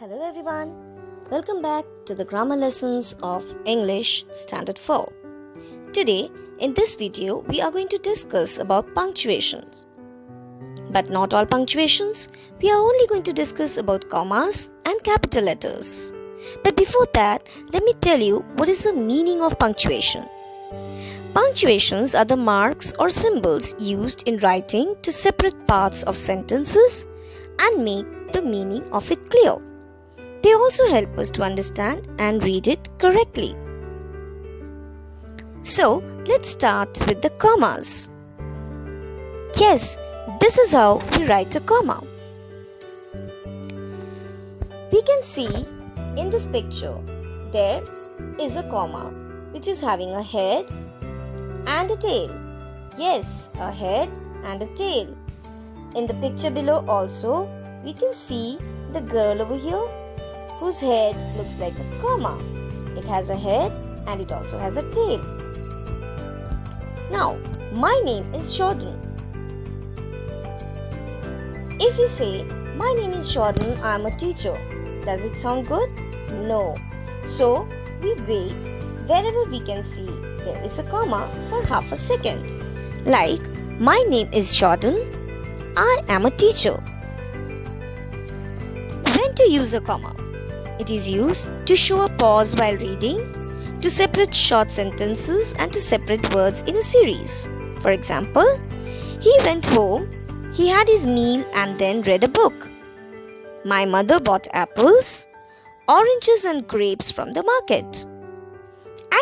Hello everyone, welcome back to the grammar lessons of English Standard 4. Today in this video we are going to discuss about punctuations. But not all punctuations, we are only going to discuss about commas and capital letters. But before that, let me tell you what is the meaning of punctuation. Punctuations are the marks or symbols used in writing to separate parts of sentences and make the meaning of it clear. They also help us to understand and read it correctly. So, let's start with the commas. Yes, this is how we write a comma. We can see in this picture, there is a comma which is having a head and a tail. Yes, a head and a tail. In the picture below also, we can see the girl over here whose head looks like a comma. It has a head and it also has a tail. Now, my name is Jordan. If you say, my name is Jordan, I am a teacher, does it sound good? No. So, we wait wherever we can see there is a comma for half a second. Like, my name is Jordan, I am a teacher. When to use a comma? It is used to show a pause while reading, to separate short sentences and to separate words in a series. For example, he went home, he had his meal and then read a book. My mother bought apples, oranges and grapes from the market.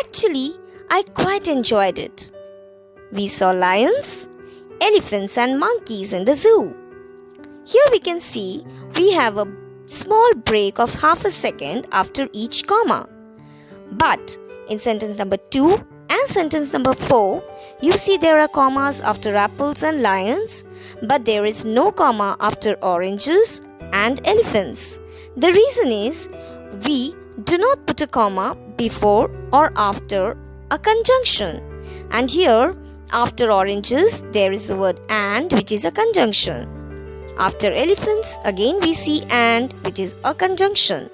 Actually, I quite enjoyed it. We saw lions, elephants and monkeys in the zoo. Here we can see we have a small break of half a second after each comma. But in sentence number 2 and sentence number 4, you see there are commas after apples and lions, but there is no comma after oranges and elephants. The reason is we do not put a comma before or after a conjunction. And here, after oranges, there is the word and, which is a conjunction. After elephants, again we see and, which is a conjunction.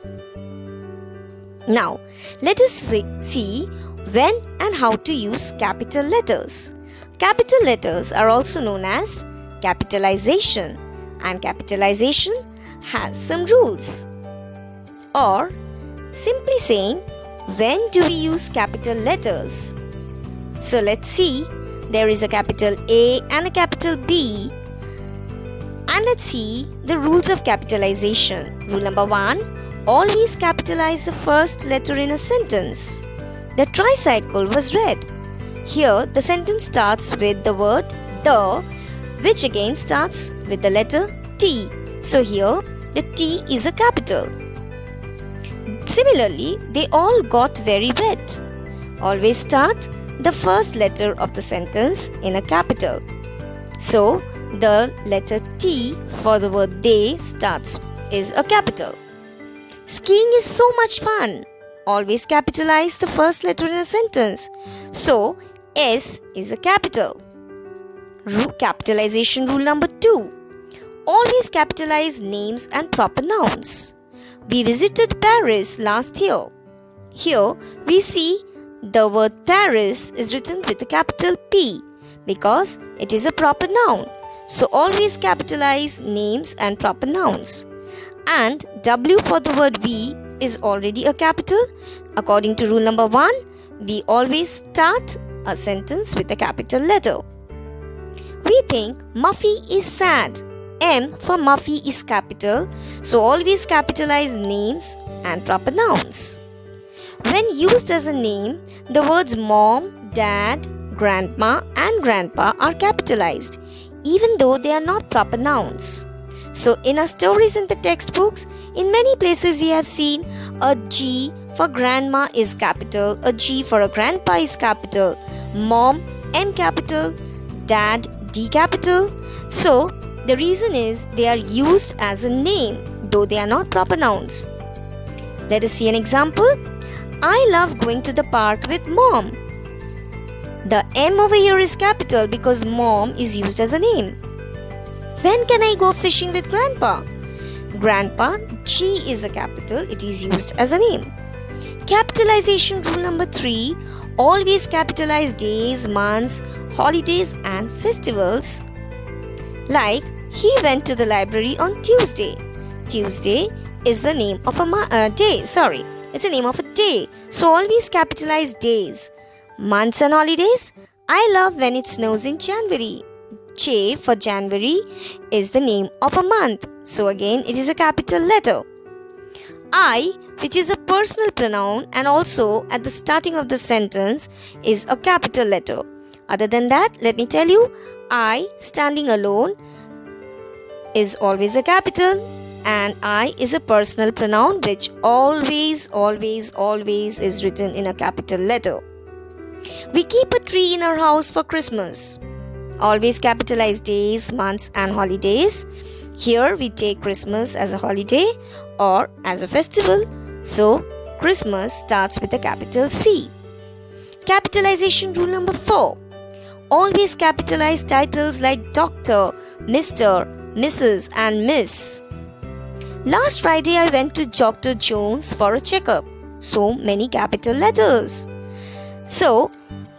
Now, let us see when and how to use capital letters. Capital letters are also known as capitalization, and capitalization has some rules. Or, simply saying, when do we use capital letters? So let's see, there is a capital A and a capital B. And let's see the rules of capitalization. Rule number 1, always capitalize the first letter in a sentence. The tricycle was red. Here the sentence starts with the word the, which again starts with the letter T. So here the T is a capital. Similarly, they all got very wet. Always start the first letter of the sentence in a capital. So the letter T for the word they is a capital. Skiing is so much fun. Always capitalize the first letter in a sentence. So S is a capital. Capitalization rule number 2. Always capitalize names and proper nouns. We visited Paris last year. Here we see the word Paris is written with a capital P because it is a proper noun. So always capitalize names and proper nouns. And W for the word we is already a capital. According to rule number 1, we always start a sentence with a capital letter. We think Muffy is sad. M for Muffy is capital. So always capitalize names and proper nouns. When used as a name, the words mom, dad, grandma and grandpa are capitalized, even though they are not proper nouns. So in our stories in the textbooks, in many places we have seen a G for grandma is capital, a G for a grandpa is capital, mom M capital, dad D capital. So the reason is they are used as a name, though they are not proper nouns. Let us see an example. I love going to the park with mom. The M over here is capital because mom is used as a name. When can I go fishing with grandpa? Grandpa, G is a capital, it is used as a name. Capitalization rule number 3. Always capitalize days, months, holidays and festivals. Like, he went to the library on Tuesday. Tuesday is the name of a day. It's the name of a day. So always capitalize days. Months and holidays. I love when it snows in January. J for January is the name of a month. So again it is a capital letter. I, which is a personal pronoun and also at the starting of the sentence, is a capital letter. Other than that, let me tell you, I standing alone is always a capital, and I is a personal pronoun which always is written in a capital letter. We keep a tree in our house for Christmas. Always capitalize days, months and holidays. Here we take Christmas as a holiday or as a festival. So Christmas starts with a capital C. Capitalization rule number 4. Always capitalize titles like Doctor, Mr., Mrs. and Miss. Last Friday I went to Dr. Jones for a checkup. So many capital letters. So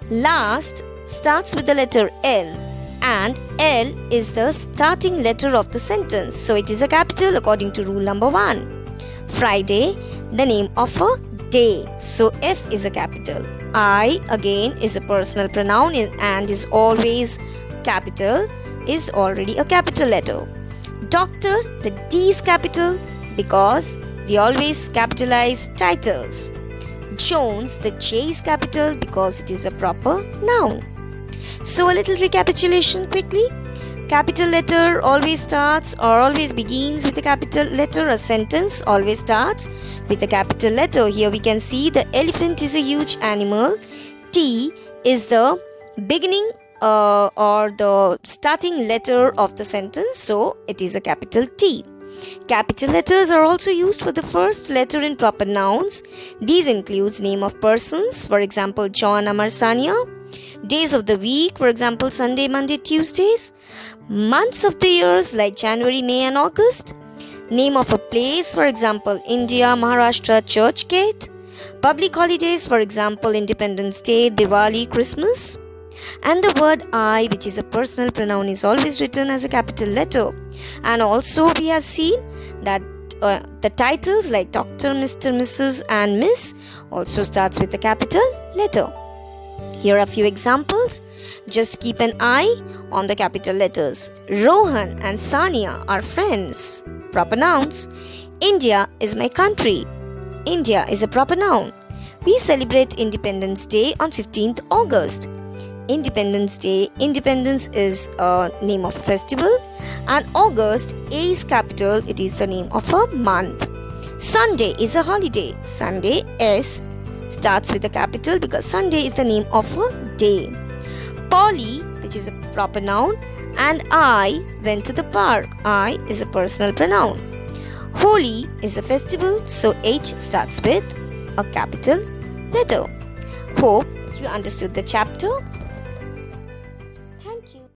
last starts with the letter L, and L is the starting letter of the sentence. So it is a capital according to rule number 1. Friday, the name of a day. So F is a capital. I again is a personal pronoun and is always capital, is already a capital letter. Doctor, the D is capital because we always capitalize titles. Jones, the J is capital because it is a proper noun. So a little recapitulation quickly. Capital letter always starts or always begins with a capital letter. A sentence always starts with a capital letter. Here we can see the elephant is a huge animal. T is the beginning or the starting letter of the sentence. So it is a capital T. Capital letters are also used for the first letter in proper nouns. These includes name of persons, for example John, Amar, Sanya. Days of the week, for example Sunday, Monday, Tuesdays. Months of the years like January, May and August. Name of a place, for example India, Maharashtra, Churchgate. Public holidays, for example Independence Day, Diwali, Christmas. And the word I, which is a personal pronoun, is always written as a capital letter. And also we have seen that the titles like Dr., Mr., Mrs. and Miss also starts with a capital letter. Here are a few examples. Just keep an eye on the capital letters. Rohan and Sania are friends. Proper nouns. India is my country. India is a proper noun. We celebrate Independence Day on 15th August. Independence Day. Independence is a name of a festival, and August, A is capital, it is the name of a month. Sunday is a holiday. Sunday, S starts with a capital because Sunday is the name of a day. Polly, which is a proper noun, and I went to the park. I is a personal pronoun. Holi is a festival, so H starts with a capital letter. Hope you understood the chapter.